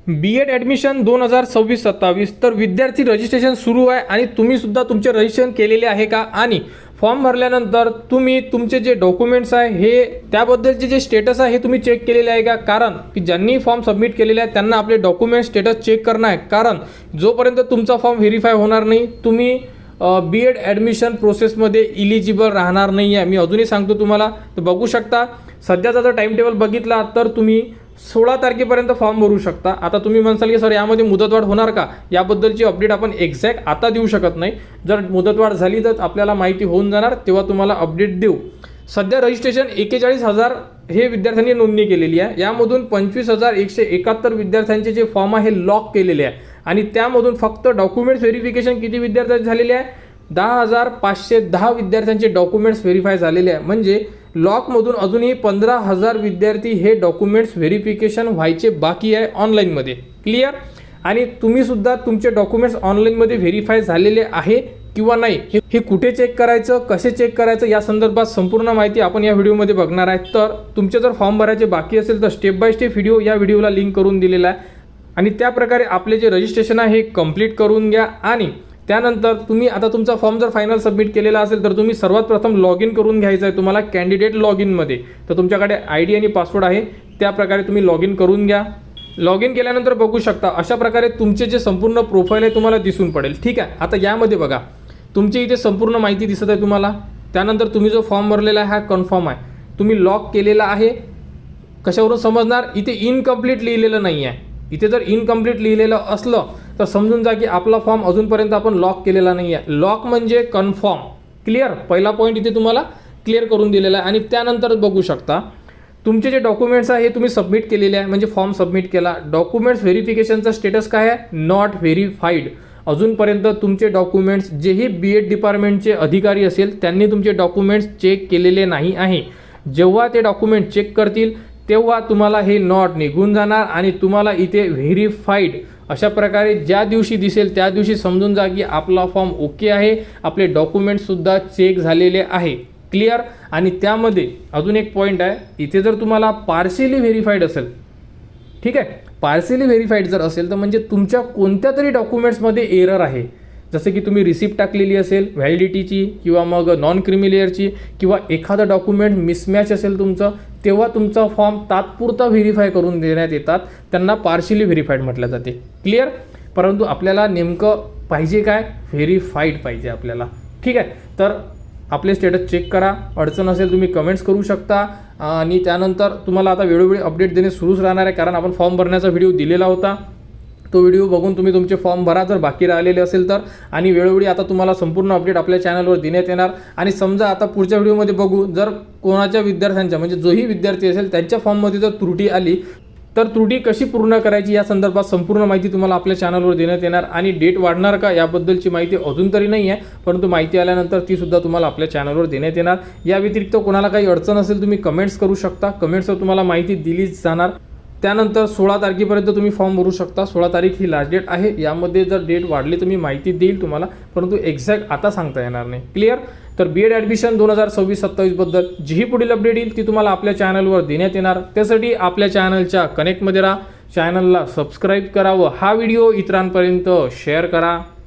B.Ed admission 2026-27 तर विद्यार्थी registration सुरू आहे आणि तुम्ही सुद्धा तुमचे रजिस्ट्रेशन केलेले आहे का आणि फॉर्म भरल्यानंतर तुम्ही तुमचे जे डॉक्युमेंट्स आहे हे त्याबद्दलचे जे स्टेटस आहे हे तुम्ही चेक केलेले आहे का? कारण की ज्यांनी फॉर्म सबमिट केलेले आहे त्यांना आपले डॉक्युमेंट स्टेटस चेक करणं आहे, कारण जोपर्यंत तुमचा फॉर्म व्हेरीफाय होणार नाही तुम्ही B.Ed ॲडमिशन प्रोसेसमध्ये इलिजिबल राहणार नाही आहे. मी अजूनही सांगतो तुम्हाला. तर बघू शकता सध्याचा जर टाइम टेबल बघितला तर तुम्ही 16 तारखेपर्यंत फॉर्म भरू शकता. आता तुम्ही म्हणसाल की सर यामध्ये मुदतवाढ होणार का? याबद्दलची अपडेट आपण एक्झॅक्ट आता देऊ शकत नाही. जर मुदतवाढ झाली तर आपल्याला माहिती होऊन जाणार, तेव्हा तुम्हाला अपडेट देऊ. सध्या रजिस्ट्रेशन 41,000 हे विद्यार्थ्यांनी नोंदणी केलेली आहे. यामधून 25,171 विद्यार्थ्यांचे जे फॉर्म आहे लॉक केलेले आहे आणि त्यामधून फक्त डॉक्युमेंट्स व्हेरिफिकेशन किती विद्यार्थ्यांचे झालेले आहे? 10,510 विद्यार्थ्यांचे डॉक्युमेंट्स व्हेरीफाय झालेले आहे. म्हणजे लॉकमधून अजूनही 15,000 विद्यार्थी हे डॉक्युमेंट्स व्हेरिफिकेशन व्हायचे बाकी आहे ऑनलाईनमध्ये. क्लिअर? आणि तुम्ही सुद्धा तुमचे डॉक्युमेंट्स ऑनलाईनमध्ये व्हेरीफाय झालेले आहे किंवा नाही हे कुठे चेक करायचं, कसे चेक करायचं या संदर्भात संपूर्ण माहिती आपण या व्हिडिओमध्ये बघणार आहे. तर तुमचे जर फॉर्म भरायचे बाकी असेल तर स्टेप बाय स्टेप व्हिडिओ या व्हिडिओला लिंक करून दिलेला आहे आणि त्या प्रकारे आपले जे रजिस्ट्रेशन आहे हे कंप्लीट करून घ्या. आणि त्यानंतर तुम्ही आता तुमचा फॉर्म जर फायनल सबमिट केलेला असेल तर तुम्ही सर्वात प्रथम लॉग इन करून घ्यायचं आहे तुम्हाला कॅन्डिडेट लॉग इनमध्ये. तर तुमच्याकडे ID आणि पासवर्ड आहे, त्या प्रकारे तुम्ही लॉग इन करून घ्या. लॉग इन केल्यानंतर बघू शकता अशा प्रकारे तुमचे जे संपूर्ण प्रोफाईल आहे तुम्हाला दिसून पडेल. ठीक आहे. आता यामध्ये बघा तुमची इथे संपूर्ण माहिती दिसत आहे तुम्हाला. त्यानंतर तुम्ही जो फॉर्म भरलेला आहे हा कन्फर्म आहे, तुम्ही लॉक केलेला आहे. कशावरून समजणार? इथे इनकम्प्लीट लिहिलेलं नाही आहे. इथे जर इनकम्प्लीट लिहिलेलं असलं तर समजून जा की आपला फॉर्म अजूनपर्यंत आपण लॉक केलेला नाही आहे. लॉक म्हणजे कन्फर्म. क्लिअर? पहिला पॉईंट इथे तुम्हाला क्लिअर करून दिलेला आहे. आणि त्यानंतर बघू शकता तुमचे जे डॉक्युमेंट्स आहे हे तुम्ही सबमिट केलेले आहे, म्हणजे फॉर्म सबमिट केला. डॉक्युमेंट्स व्हेरिफिकेशनचा स्टेटस काय आहे? Not verified. अजूनपर्यंत तुमचे डॉक्युमेंट्स जेही B.Ed डिपार्टमेंटचे अधिकारी असेल त्यांनी तुमचे डॉक्युमेंट्स चेक केलेले नाही आहे. जेव्हा ते डॉक्युमेंट चेक करतील तेव्हा तुम्हाला हे नॉट निघून जाणार आणि तुम्हाला इथे व्हेरीफाईड अशा प्रकारे ज्या दिवशी दिसेल त्या दिवशी समजून जा की आपला फॉर्म ओके आहे, आपले डॉक्युमेंट्ससुद्धा चेक झालेले आहे. क्लिअर? आणि त्यामध्ये अजून एक पॉईंट आहे, इथे जर तुम्हाला पार्शियली व्हेरीफाईड असेल, ठीक आहे, पार्शियली व्हेरीफाईड जर असेल तर म्हणजे तुमच्या कोणत्या तरी डॉक्युमेंट्समध्ये एरर आहे. जसं की तुम्ही रिसिप्ट टाकलेली असेल व्हॅलिडिटीची किंवा मग नॉन क्रिमिलेअरची किंवा एखादं डॉक्युमेंट मिसमॅच असेल तुमचं, तेव्हा तुमचा फॉर्म तात्पुरता व्हेरीफाय करून देण्यात येतात. त्यांना पार्शियली व्हेरीफाईड म्हटलं जाते. क्लिअर? परंतु आपल्याला नेमकं पाहिजे काय? व्हेरीफाईड पाहिजे आपल्याला. ठीक आहे. तर आपले स्टेटस चेक करा. अडचण असेल तुम्ही कमेंट्स करू शकता आणि त्यानंतर तुम्हाला आता वेळोवेळी अपडेट देणे सुरूच राहणार आहे, कारण आपण फॉर्म भरण्याचा व्हिडिओ दिलेला होता. तो व्हिडिओ बघून तुम्ही तुमचे फॉर्म भरा जर बाकी राहिलेले असेल तर. आणि वेळोवेळी आता तुम्हाला संपूर्ण अपडेट आपल्या चॅनलवर देण्यात येणार. आणि समजा आता पुढच्या व्हिडिओमध्ये बघू, जर कोणाच्या विद्यार्थ्यांच्या म्हणजे जोही विद्यार्थी असेल त्यांच्या फॉर्ममध्ये जर त्रुटी आली तर त्रुटी कशी पूर्ण करायची या संदर्भात संपूर्ण माहिती तुम्हाला आपल्या चॅनलवर देण्यात येणार. आणि डेट वाढणार का याबद्दलची माहिती अजून तरी नाही आहे, परंतु माहिती आल्यानंतर ती सुद्धा तुम्हाला आपल्या चॅनलवर देण्यात येणार. या व्यतिरिक्त कोणाला काही अडचण असेल तुम्ही कमेंट्स करू शकता. कमेंट्सवर तुम्हाला माहिती दिलीच जाणार. त्यानंतर 16 तारखेपर्यंत तुम्ही फॉर्म भरू शकता. 16 तारीख ही लास्ट डेट आहे. यामध्ये जर डेट वाढली तर मी माहिती देईल तुम्हाला, परंतु एक्झॅक्ट आता सांगता येणार नाही. क्लिअर? तर B.Ed ॲडमिशन 2026-27 बद्दल जीही पुढील अपडेट येईल ती तुम्हाला आपल्या चॅनलवर देण्यात येणार. त्यासाठी आपल्या चॅनलच्या कनेक्टमध्ये राहा, चॅनलला सबस्क्राईब करा व हा व्हिडिओ इतरांपर्यंत शेअर करा.